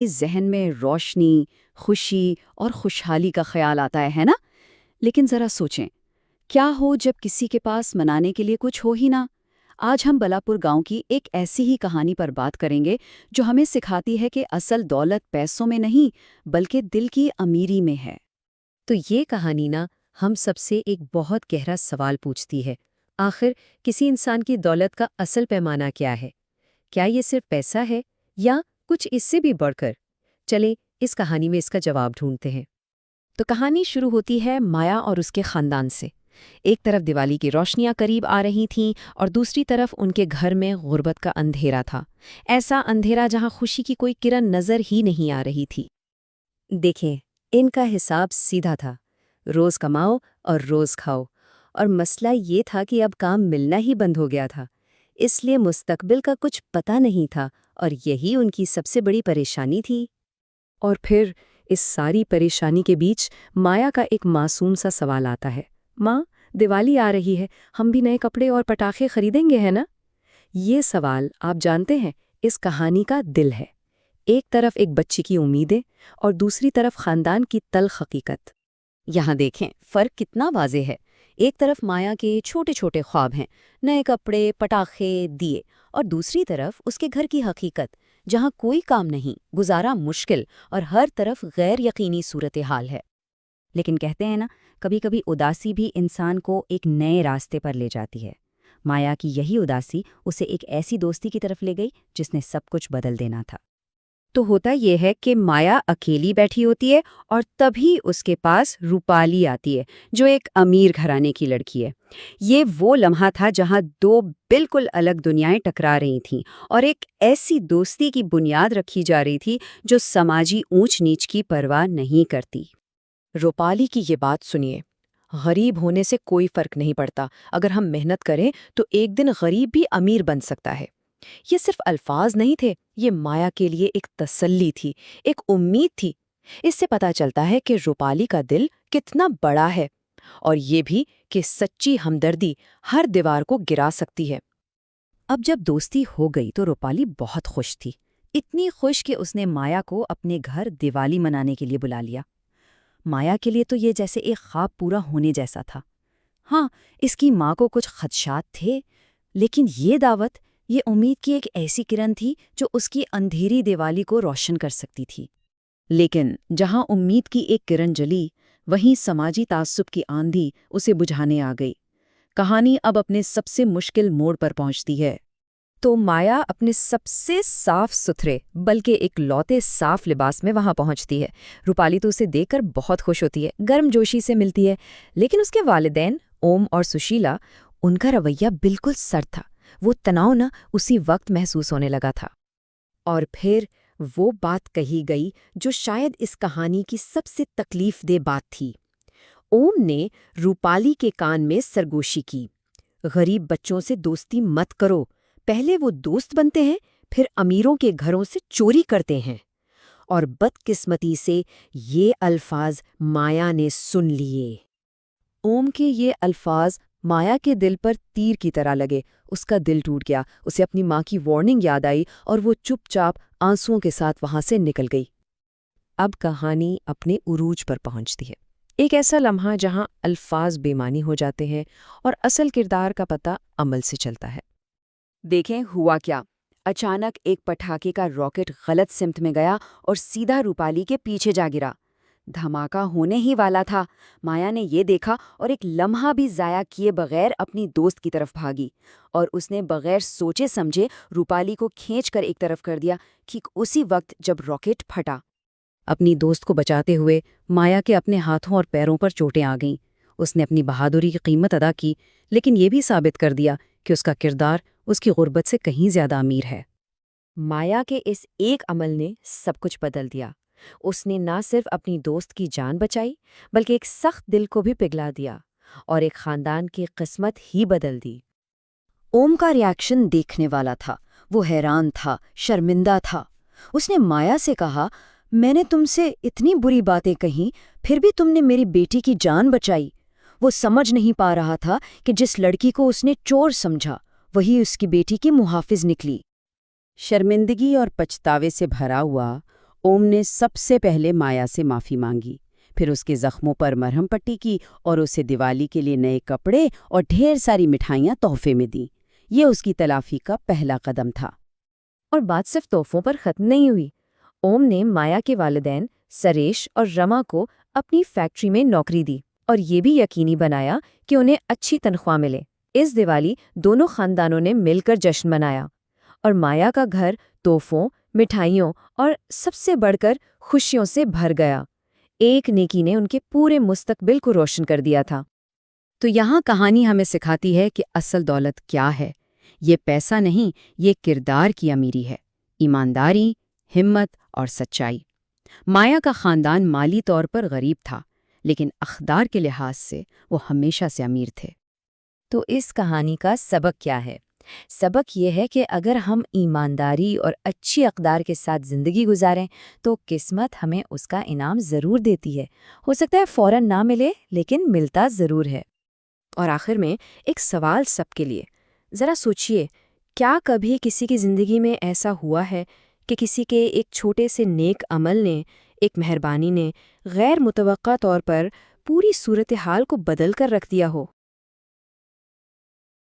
इस जहन में रोशनी, खुशी और खुशहाली का ख्याल आता है ना? लेकिन ज़रा सोचें, क्या हो जब किसी के पास मनाने के लिए कुछ हो ही ना? आज हम बलापुर गांव की एक ऐसी ही कहानी पर बात करेंगे जो हमें सिखाती है कि असल दौलत पैसों में नहीं, बल्कि दिल की अमीरी में है। तो ये कहानी ना हम सबसे एक बहुत गहरा सवाल पूछती है। आखिर किसी इंसान की दौलत का असल पैमाना क्या है? क्या ये सिर्फ पैसा है या कुछ इससे भी बढ़कर? चले इस कहानी में इसका जवाब ढूंढते हैं। तो कहानी शुरू होती है माया और उसके खानदान से। एक तरफ दिवाली की रोशनियां करीब आ रही थीं और दूसरी तरफ उनके घर में गुर्बत का अंधेरा था। ऐसा अंधेरा जहां खुशी की कोई किरण नजर ही नहीं आ रही थी। देखें, इनका हिसाब सीधा था। रोज कमाओ और रोज खाओ। और मसला ये था कि अब काम मिलना ही बंद हो गया था। इसलिए मुस्तकबिल का कुछ पता नहीं था और यही उनकी सबसे बड़ी परेशानी थी। और फिर इस सारी परेशानी के बीच माया का एक मासूम सा सवाल आता है। माँ, दिवाली आ रही है, हम भी नए कपड़े और पटाखे खरीदेंगे, है ना? ये सवाल, आप जानते हैं, इस कहानी का दिल है। एक तरफ एक बच्ची की उम्मीदें और दूसरी तरफ खानदान की तल्ख हकीकत। यहाँ देखें, फर्क कितना वाज़ेह है। एक तरफ माया के छोटे छोटे ख्वाब हैं, नए कपड़े, पटाखे, दिए, और दूसरी तरफ उसके घर की हकीकत, जहाँ कोई काम नहीं, गुजारा मुश्किल और हर तरफ गैर यकीनी सूरत हाल है। लेकिन कहते हैं ना, कभी कभी उदासी भी इंसान को एक नए रास्ते पर ले जाती है। माया की यही उदासी उसे एक ऐसी दोस्ती की तरफ ले गई जिसने सब कुछ बदल देना था। तो होता यह है कि माया अकेली बैठी होती है और तभी उसके पास रूपाली आती है, जो एक अमीर घराने की लड़की है। ये वो लम्हा था जहां दो बिल्कुल अलग दुनियाएं टकरा रही थीं और एक ऐसी दोस्ती की बुनियाद रखी जा रही थी जो समाजी ऊंच नीच की परवाह नहीं करती। रूपाली की ये बात सुनिए। गरीब होने से कोई फर्क नहीं पड़ता। अगर हम मेहनत करें तो एक दिन गरीब भी अमीर बन सकता है। ये सिर्फ अल्फाज नहीं थे, ये माया के लिए एक तसल्ली थी, एक उम्मीद थी। इससे पता चलता है कि रूपाली का दिल कितना बड़ा है और ये भी कि सच्ची हमदर्दी हर दीवार को गिरा सकती है। अब जब दोस्ती हो गई तो रूपाली बहुत खुश थी। इतनी खुश कि उसने माया को अपने घर दिवाली मनाने के लिए बुला लिया। माया के लिए तो ये जैसे एक ख्वाब पूरा होने जैसा था। हाँ, इसकी माँ को कुछ खदशात थे, लेकिन ये दावत, ये उम्मीद की एक ऐसी किरण थी जो उसकी अंधेरी दिवाली को रोशन कर सकती थी। लेकिन जहाँ उम्मीद की एक किरण जली, वहीं समाजी ताज्जुब की आंधी उसे बुझाने आ गई। कहानी अब अपने सबसे मुश्किल मोड़ पर पहुंचती है। तो माया अपने सबसे साफ सुथरे, बल्कि एक लौते साफ लिबास में वहां पहुंचती है। रूपाली तो उसे देखकर बहुत खुश होती है, गर्मजोशी से मिलती है। लेकिन उसके वालिदैन ओम और सुशीला, उनका रवैया बिल्कुल सर्द था। वो तनाव ना उसी वक्त महसूस होने लगा था। और फिर वो बात कही गई जो शायद इस कहानी की सबसे तकलीफदेह बात थी। ओम ने रूपाली के कान में सरगोशी की, गरीब बच्चों से दोस्ती मत करो, पहले वो दोस्त बनते हैं, फिर अमीरों के घरों से चोरी करते हैं। और बदकिस्मती से ये अल्फाज माया ने सुन लिए। ओम के ये अल्फाज माया के दिल पर तीर की तरह लगे। उसका दिल टूट गया, उसे अपनी माँ की वार्निंग याद आई और वो चुपचाप आंसुओं के साथ वहां से निकल गई। अब कहानी अपने उरूज पर पहुंचती है। एक ऐसा लम्हा जहां अल्फाज बेमानी हो जाते हैं और असल किरदार का पता अमल से चलता है। देखें हुआ क्या। अचानक एक पटाखे का रॉकेट गलत सिमत में गया और सीधा रूपाली के पीछे जा गिरा। धमाका होने ही वाला था। माया ने ये देखा और एक लम्हा भी जाया किए बगैर अपनी दोस्त की तरफ भागी और उसने बगैर सोचे समझे रूपाली को खींचकर एक तरफ कर दिया, ठीक उसी वक्त जब रॉकेट फटा। अपनी दोस्त को बचाते हुए माया के अपने हाथों और पैरों पर चोटें आ गईं। उसने अपनी बहादुरी की कीमत अदा की, लेकिन ये भी साबित कर दिया कि उसका किरदार उसकी गुर्बत से कहीं ज्यादा अमीर है। माया के इस एक अमल ने सब कुछ बदल दिया। उसने ना सिर्फ अपनी दोस्त की जान बचाई, बल्कि एक सख्त दिल को भी पिघला दिया और एक खानदान की किस्मत ही बदल दी। ओम का रिएक्शन देखने वाला था। वो हैरान था, शर्मिंदा था। उसने माया से कहा, मैंने तुमसे इतनी बुरी बातें कहीं, फिर भी तुमने मेरी बेटी की जान बचाई। वो समझ नहीं पा रहा था कि जिस लड़की को उसने चोर समझा, वही उसकी बेटी की मुहाफिज निकली। शर्मिंदगी और पछतावे से भरा हुआ, ओम ने सबसे पहले माया से माफ़ी मांगी, फिर उसके जख्मों पर मरहम पट्टी की और उसे दिवाली के लिए नए कपड़े और ढेर सारी मिठाइयाँ तोहफे में दी। ये उसकी तलाफी का पहला कदम था। और बात सिर्फ तोहफों पर खत्म नहीं हुई। ओम ने माया के वालिदैन सरेश और रमा को अपनी फैक्ट्री में नौकरी दी और ये भी यकीनी बनाया कि उन्हें अच्छी तनख्वाह मिले। इस दिवाली दोनों खानदानों ने मिलकर जश्न मनाया और माया का घर तोहफों, मिठाइयों और सबसे बढ़कर खुशियों से भर गया। एक नेकी ने उनके पूरे मुस्तकबिल को रोशन कर दिया था। तो यहाँ कहानी हमें सिखाती है कि असल दौलत क्या है। ये पैसा नहीं, ये किरदार की अमीरी है, ईमानदारी, हिम्मत और सच्चाई। माया का खानदान माली तौर पर गरीब था, लेकिन अखदार के लिहाज से वो हमेशा से अमीर थे। तो इस कहानी का सबक क्या है? सबक ये है कि अगर हम ईमानदारी और अच्छी अक़दार के साथ ज़िंदगी गुजारें तो किस्मत हमें उसका इनाम ज़रूर देती है। हो सकता है फ़ौरन ना मिले, लेकिन मिलता ज़रूर है। और आखिर में एक सवाल सबके लिए, ज़रा सोचिए, क्या कभी किसी की ज़िंदगी में ऐसा हुआ है कि किसी के एक छोटे से नेक अमल ने, एक मेहरबानी ने गैर मुतवक्का तौर पर पूरी सूरत हाल को बदल कर रख दिया हो?